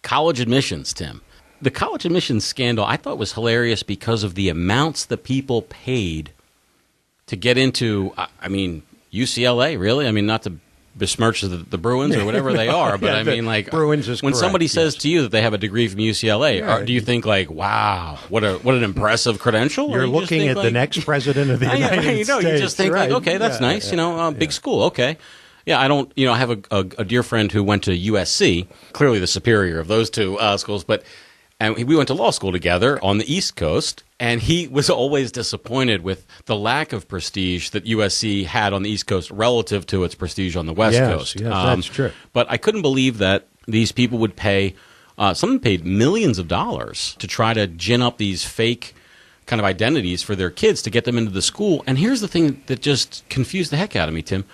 college admissions, Tim. The college admissions scandal I thought was hilarious because of the amounts that people paid to get into, I mean, UCLA, really? I mean, not to besmirch the Bruins or whatever they are, but I mean, like, Bruins is when correct, somebody says yes. to you that they have a degree from UCLA, do you think like, wow, what an impressive credential? You're Or you just looking think, at like, the next president of the United States. You just think right? like, okay, that's nice, big school, okay. Yeah, I don't, I have a dear friend who went to USC, clearly the superior of those two schools, and we went to law school together on the East Coast, and he was always disappointed with the lack of prestige that USC had on the East Coast relative to its prestige on the West Coast. Yes, that's true. But I couldn't believe that these people would pay, some paid millions of dollars to try to gin up these fake kind of identities for their kids to get them into the school. And here's the thing that just confused the heck out of me, Tim.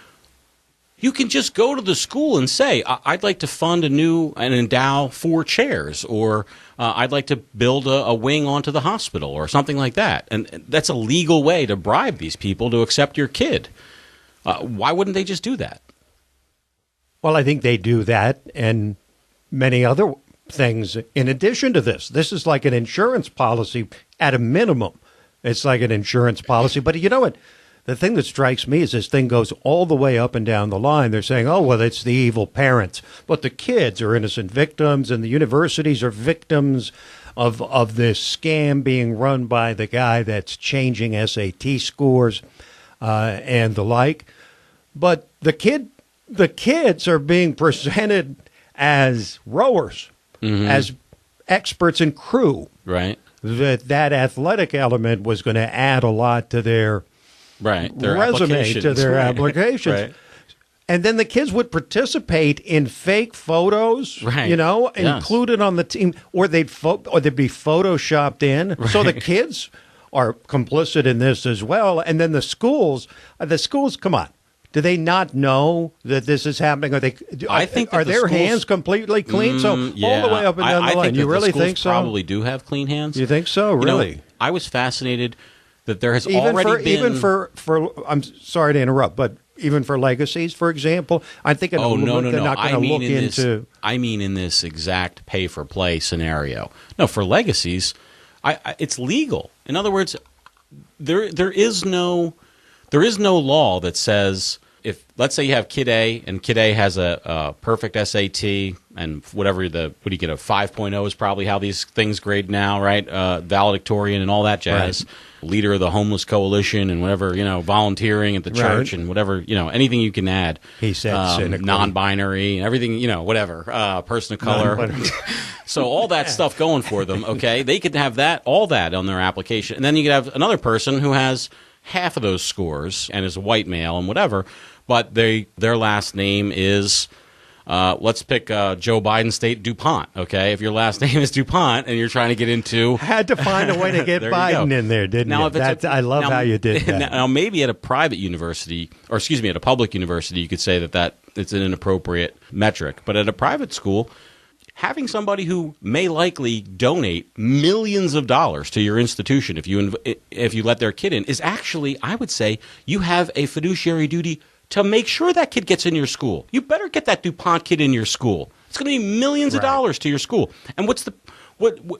You can just go to the school and say, I'd like to fund and endow 4 chairs, or I'd like to build a wing onto the hospital, or something like that. And that's a legal way to bribe these people to accept your kid. Why wouldn't they just do that? Well, I think they do that and many other things in addition to this. This is like an insurance policy at a minimum. It's like an insurance policy. But you know what? The thing that strikes me is this thing goes all the way up and down the line. They're saying, oh, well, it's the evil parents. But the kids are innocent victims, and the universities are victims of this scam being run by the guy that's changing SAT scores and the like. But the kids are being presented as rowers, as experts in crew. Right. That athletic element was going to add a lot to their resume, to their applications. Right. And then the kids would participate in fake photos, included on the team, or they'd be photoshopped in. Right. So the kids are complicit in this as well. And then the schools, come on. Do they not know that this is happening? Are their hands completely clean? So all the way up and down the line. You really think so? Probably do have clean hands. You think so? Really? I was fascinated that there has already been... Even for I'm sorry to interrupt, but even for legacies, for example, I think they're not going to look into... I mean in this exact pay-for-play scenario. No, for legacies, it's legal. In other words, there is no law that says... If, let's say you have Kid A, and Kid A has a perfect SAT, and whatever what do you get, a 5.0 is probably how these things grade now, right? Valedictorian and all that jazz. Right. Leader of the homeless coalition and whatever, volunteering at the church and whatever, anything you can add. He said non-binary and everything, whatever, person of color. So all that stuff going for them, okay? They could have all that on their application. And then you could have another person who has half of those scores and is a white male and whatever, but their last name is, let's pick Joe Biden State DuPont, okay? If your last name is DuPont and you're trying to get into... Had to find a way to get Biden in there, didn't you? I love how you did that. Now, maybe at a private university, or excuse me, at a public university, you could say that it's an inappropriate metric. But at a private school... having somebody who may likely donate millions of dollars to your institution if you let their kid in is actually, I would say, you have a fiduciary duty to make sure that kid gets in your school. You better get that DuPont kid in your school. It's going to be millions of dollars to your school. And what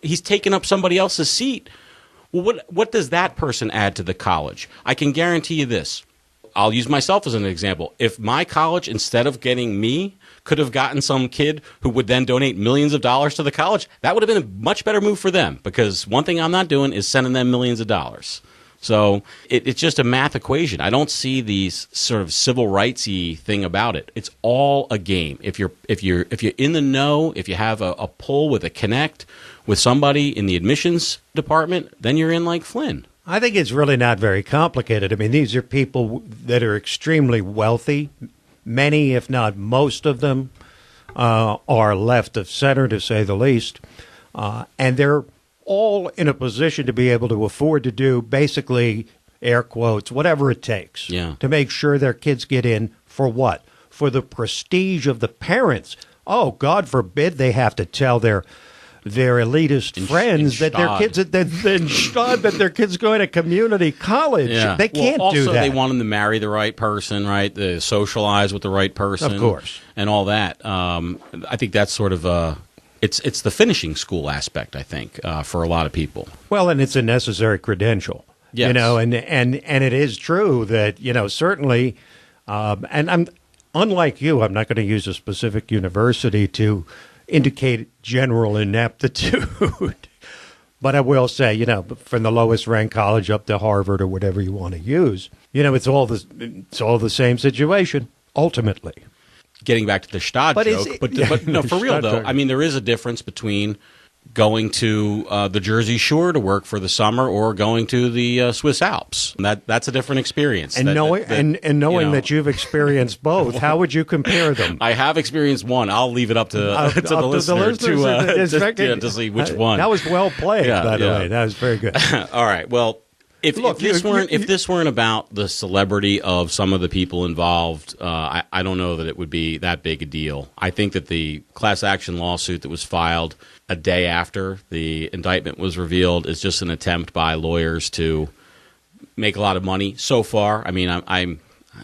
he's taking up somebody else's seat. Well, what does that person add to the college? I can guarantee you this. I'll use myself as an example. If my college, instead of getting me, could have gotten some kid who would then donate millions of dollars to the college, that would have been a much better move for them, because one thing I'm not doing is sending them millions of dollars. So it's just a math equation. I don't see these sort of civil rights-y thing about it. It's all a game. If you're in the know, if you have a pull with a connect with somebody in the admissions department, then you're in like Flynn. I think it's really not very complicated. I mean, these are people that are extremely wealthy. Many, if not most of them, are left of center, to say the least. And they're all in a position to be able to afford to do basically, air quotes, whatever it takes to make sure their kids get in for what? For the prestige of the parents. Oh, God forbid they have to tell their elitist friends that their kids that their kids going to community college. Yeah. They can't do that. Also, they want them to marry the right person, right? To socialize with the right person, of course, and all that. I think that's sort of It's the finishing school aspect, I think, for a lot of people. Well, and it's a necessary credential. Yes. And it is true that, certainly, and I'm unlike you, I'm not going to use a specific university to indicate general ineptitude. But I will say, from the lowest ranked college up to Harvard or whatever you want to use, it's all the same situation ultimately. Getting back to the Stade joke, but no, for real though, I mean, there is a difference between going to the Jersey Shore to work for the summer or going to the Swiss Alps. That's a different experience. And knowing that you've experienced both, how would you compare them? I have experienced one. I'll leave it up to the listener to see which one. That was well played, by the way. That was very good. All right. Well, if this weren't about the celebrity of some of the people involved, I don't know that it would be that big a deal. I think that the class action lawsuit that was filed a day after the indictment was revealed is just an attempt by lawyers to make a lot of money so far. I mean, I'm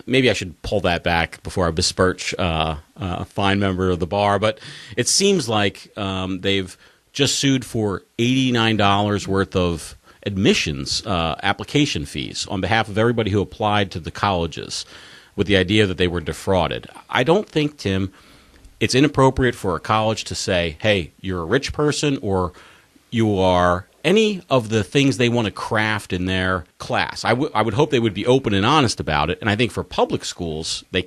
maybe I should pull that back before I besmirch a fine member of the bar, but it seems like they've just sued for $89 worth of admissions application fees on behalf of everybody who applied to the colleges with the idea that they were defrauded. I don't think, Tim, it's inappropriate for a college to say, hey, you're a rich person or you are any of the things they want to craft in their class. I would hope they would be open and honest about it. And I think for public schools, they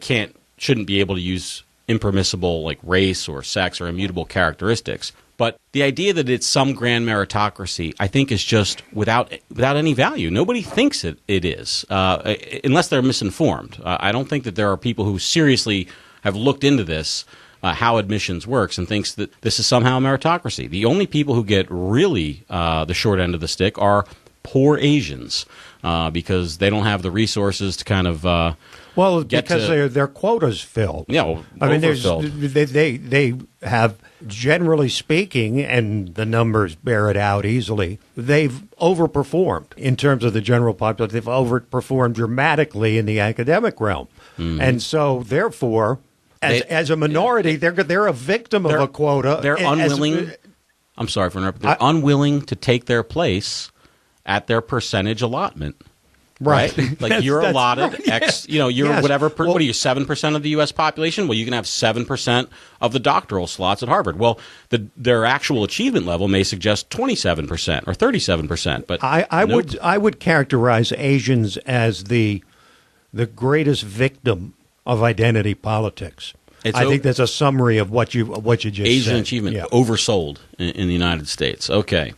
shouldn't be able to use impermissible like race or sex or immutable characteristics. But the idea that it's some grand meritocracy, I think, is just without any value. Nobody thinks it is, unless they're misinformed. I don't think that there are people who seriously have looked into this, how admissions works, and thinks that this is somehow a meritocracy. The only people who get really the short end of the stick are poor Asians because they don't have the resources to kind of because their quotas filled. Yeah, well, I mean, they have, generally speaking, and the numbers bear it out easily, they've overperformed in terms of the general population. They've overperformed dramatically in the academic realm. Mm-hmm. And so, therefore, as a minority, they're a victim of a quota. They're unwilling. I'm sorry for interrupting. They're unwilling to take their place at their percentage allotment. Right. Like you're allotted right, X, you're whatever, what are you, 7% of the U.S. population? Well, you can have 7% of the doctoral slots at Harvard. Well, their actual achievement level may suggest 27% or 37%. But I would characterize Asians as the greatest victim of identity politics. I think that's a summary of what you just Asian said. achievement oversold in the United States. Okay.